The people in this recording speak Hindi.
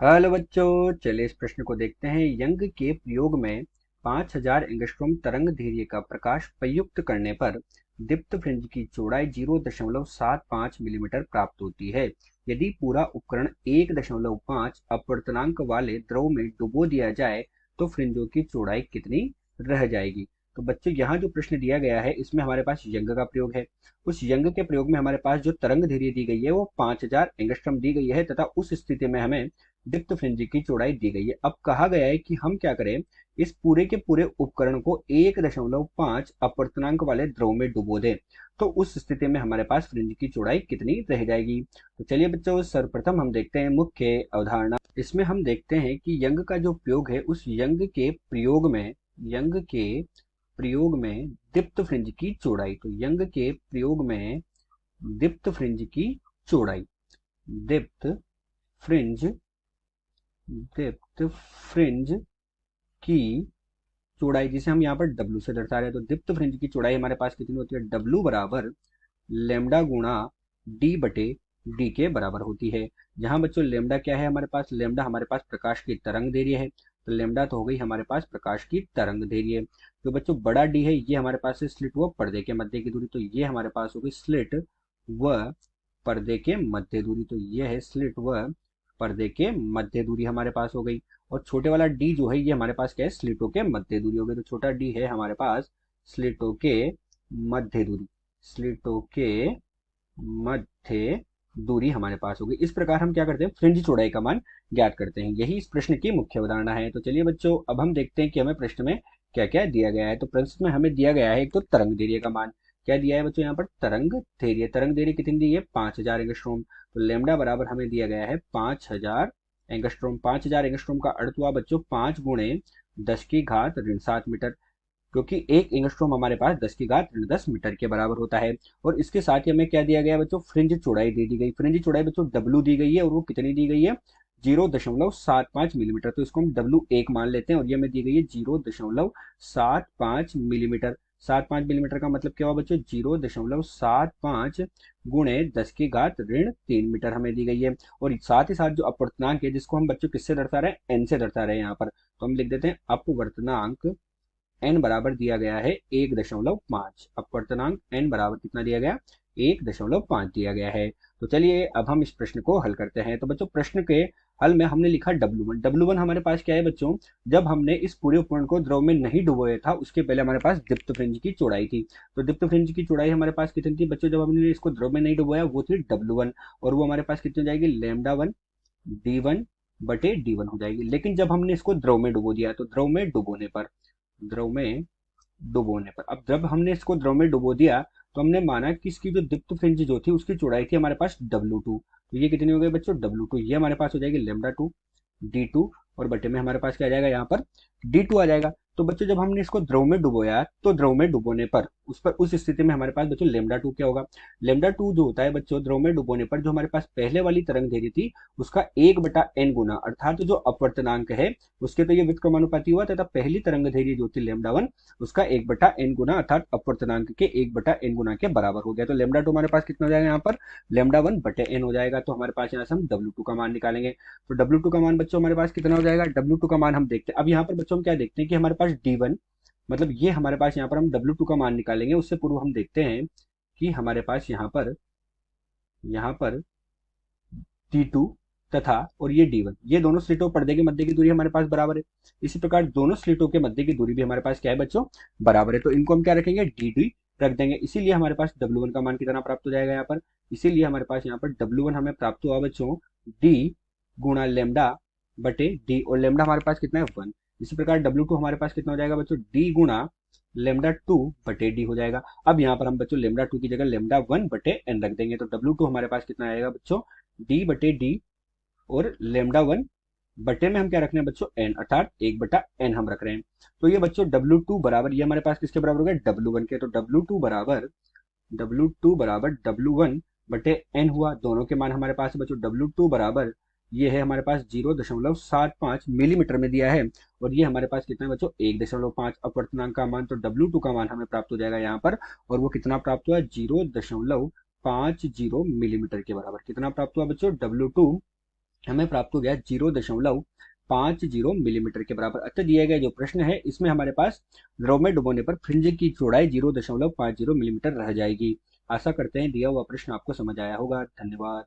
हेलो बच्चों, चलिए इस प्रश्न को देखते हैं। यंग के प्रयोग में 5000 एंगस्ट्रॉम तरंग दैर्ध्य का प्रकाश प्रयुक्त करने पर दीप्त फ्रिंज की चौड़ाई 0.75 मिलीमीटर प्राप्त होती है। यदि पूरा उपकरण 1.5 अपवर्तनांक वाले द्रव में डुबो दिया जाए तो फ्रिंजों की चौड़ाई कितनी रह जाएगी। तो बच्चों, यहाँ जो प्रश्न दिया गया है इसमें हमारे पास यंग का प्रयोग है। उस यंग के प्रयोग में हमारे पास जो तरंग दैर्ध्य दी गई है वो 5000 एंगस्ट्रॉम दी गई है तथा उस स्थिति में हमें दीप्त फ्रिंज की चौड़ाई दी गई है। अब कहा गया है कि हम क्या करें, इस पूरे के पूरे उपकरण को 1.5 अपवर्तनांक वाले द्रव में डुबो दें। तो उस स्थिति में हमारे पास फ्रिंज की चौड़ाई कितनी रह जाएगी। तो चलिए बच्चों, सर्वप्रथम हम देखते हैं मुख्य अवधारणा। इसमें हम देखते हैं कि यंग का जो प्रयोग है उस यंग के प्रयोग में दीप्त फ्रिंज की चौड़ाई, तो यंग के प्रयोग में दीप्त फ्रिंज की चौड़ाई, दीप्त फ्रिंज दीप्त फ्रिंज की चौड़ाई जिसे हम यहाँ पर W से दर्शा रहे हैं, तो दीप्त फ्रिंज की चौड़ाई हमारे पास कितनी होती है, W बराबर लेमडा गुणा D बटे D के बराबर होती है। जहां बच्चों लेमडा क्या है, हमारे पास लेमडा हमारे पास प्रकाश की तरंग दैर्ध्य है। तो लेमडा तो हो गई हमारे पास प्रकाश की तरंग दैर्ध्य। तो बच्चों बड़ा डी है, ये हमारे पास है स्लिट व पर्दे के मध्य की दूरी, तो ये हमारे पास होगी स्लिट व पर्दे के मध्य दूरी। तो ये है स्लिट व पर्दे के मध्य दूरी हमारे पास हो गई। और छोटे वाला डी जो है ये हमारे पास क्या है, स्लिटों के मध्य दूरी हो गई। तो छोटा डी है हमारे पास स्लिटों के मध्य दूरी, स्लिटों के मध्य दूरी हमारे पास होगी। इस प्रकार हम क्या करते हैं, फ्रिंज चौड़ाई का मान ज्ञात करते हैं। यही इस प्रश्न की मुख्य अवधारणा है। तो चलिए बच्चों, अब हम देखते हैं कि हमें प्रश्न में क्या क्या दिया गया है। तो प्रश्न में हमें दिया गया है एक तो तरंग दैर्ध्य का मान। क्या दिया है बच्चों, यहाँ पर तरंग दैर्ध्य कितनी दी है, 5000 एंगस्ट्रॉम। तो लेमडा बराबर हमें दिया गया है 5000 एंगस्ट्रॉम। 5000 एंगस्ट्रॉम का अर्थ हुआ बच्चों 5 गुणे 10 की घात ऋण 7 मीटर, क्योंकि एक एंगस्ट्रॉम हमारे पास 10 की घात ऋण 10 मीटर के बराबर होता है। और इसके साथ ही हमें क्या दिया गया है बच्चों, फ्रिंज चौड़ाई दे दी गई। फ्रिंज चौड़ाई बच्चों W दी गई है और वो कितनी दी गई है, 0.75 मिलीमीटर। तो इसको हम W1 मान लेते हैं और ये हमें दी गई है 0.75 मिलीमीटर। 75 मिलीमीटर का मतलब क्या हुआ बच्चों, 0.75 गुणे 10 की घात ऋण 3 मीटर हमें दी गई है। और साथ ही साथ जो अपवर्तनांक है जिसको हम बच्चों किससे दर्शा रहे हैं, N से दर्शा रहे हैं यहाँ पर, तो हम लिख देते हैं अपवर्तनांक n बराबर दिया गया है 1.5। अपवर्तनांक n बराबर कितना दिया गया, 1.5 दिया गया है। तो चलिए अब हम इस प्रश्न को हल करते हैं। तो बच्चों प्रश्न के हल में हमने लिखा W1। W1 हमारे पास क्या है बच्चों, जब हमने इस पूरे उपकरण को द्रव में नहीं डुबोया था उसके पहले हमारे पास दीप्त फ्रिंज की चौड़ाई थी। तो दीप्त फ्रिंज की चौड़ाई हमारे पास कितनी थी बच्चों, जब हमने इसको द्रव में नहीं डुबोया वो थी W1। और वो हमारे पास कितनी हो जाएगी, लेमडा 1 D1 बटे D1 हो जाएगी। लेकिन जब हमने इसको द्रव में डुबो दिया, तो द्रव में डुबोने पर अब जब हमने इसको द्रव में डुबो दिया तो हमने माना कि इसकी जो दीप्त फ्रिंज जो थी उसकी चौड़ाई थी हमारे पास W2। तो ये कितनी हो गई बच्चों, W2, ये हमारे पास हो जाएगी लेमडा 2 D2, और बटे में हमारे पास क्या आ जाएगा, यहाँ पर D2 आ जाएगा। तो बच्चों जब हमने इसको द्रव में डुबोया तो द्रव में डुबोने पर उस स्थिति में हमारे पास बच्चों लेमडा 2 क्या होगा, लेमडा 2 जो होता है बच्चों द्रव में डुबोने पर जो हमारे पास पहले वाली तरंग दैर्ध्य थी उसका 1/n गुना, अर्थात जो अपवर्तनांक है उसके तो ये व्युत्क्रमानुपाती हुआ तथा पहली तरंग दैर्ध्य जो थी लेमडा 1 उसका 1/n गुना अर्थात अपवर्तनांक के 1/n गुना के बराबर हो गया। तो लेमडा 2 हमारे पास कितना हो जाएगा, यहाँ पर लेमडा 1/n हो जाएगा। तो हमारे पास यहाँ से हम W2 का मान निकालेंगे। तो W2 का मान बच्चों हमारे पास कितना हो जाएगा, W2 का मान हम देखते हैं। अब यहाँ पर बच्चों हम क्या देखते हैं कि हमारे पास D1, मतलब ये हमारे पास यहाँ पर हम W2 का मान निकालेंगे। उससे पूर्व हम देखते हैं कि हमारे पास यहाँ पर T2 तथा और ये D1, ये दोनों स्लिटों पर्दे के मध्य की दूरी हमारे पास बराबर है। इसी प्रकार दोनों स्लिटों के मध्य की दूरी भी हमारे पास क्या है बच्चों, बराबर है। तो इनको हम क्या रखेंगे, DD रख देंगे। इसीलिए हमारे पास W1 का मान कितना प्राप्त हो जाएगा यहाँ पर, इसीलिए हमारे पास यहाँ पर W1 हमें प्राप्त हुआ बच्चों D गुणा लेमडा बटे D, और लेमडा हमारे पास कितना है 1। इसी प्रकार W2 हमारे पास कितना हो जाएगा बच्चों, D गुणा लेमडा 2 बटे D हो जाएगा। अब यहाँ पर हम बच्चों लेमडा 2 की जगह लेमडा 1 बटे n रख देंगे। तो W2 हमारे पास कितना आएगा बच्चों, D बटे D, और लेमडा 1 बटे में हम क्या रख रहे हैं बच्चों, n, अर्थात 1/n हम रख रहे हैं। तो ये बच्चों W2 बराबर ये हमारे पास किसके बराबर हो गया, W1 के। तो W2 बराबर W1 बटे n हुआ। दोनों के मान हमारे पास है बच्चों, W2 बराबर ये है हमारे पास 0.75 मिलीमीटर में दिया है, और ये हमारे पास कितना है बच्चों, 1.5 अपवर्तनांक का मान। तो W2 का मान हमें प्राप्त हो जाएगा यहाँ पर, और वो कितना प्राप्त हुआ, 0.50 मिलीमीटर के बराबर। कितना प्राप्त हुआ बच्चों, W2 हमें प्राप्त हो गया 0.50 मिलीमीटर के बराबर। दिया गया जो प्रश्न है इसमें हमारे पास द्रव में डुबोने पर फ्रिंज की चौड़ाई 0.50 मिलीमीटर रह जाएगी। आशा करते हैं दिया हुआ प्रश्न आपको समझ आया होगा। धन्यवाद।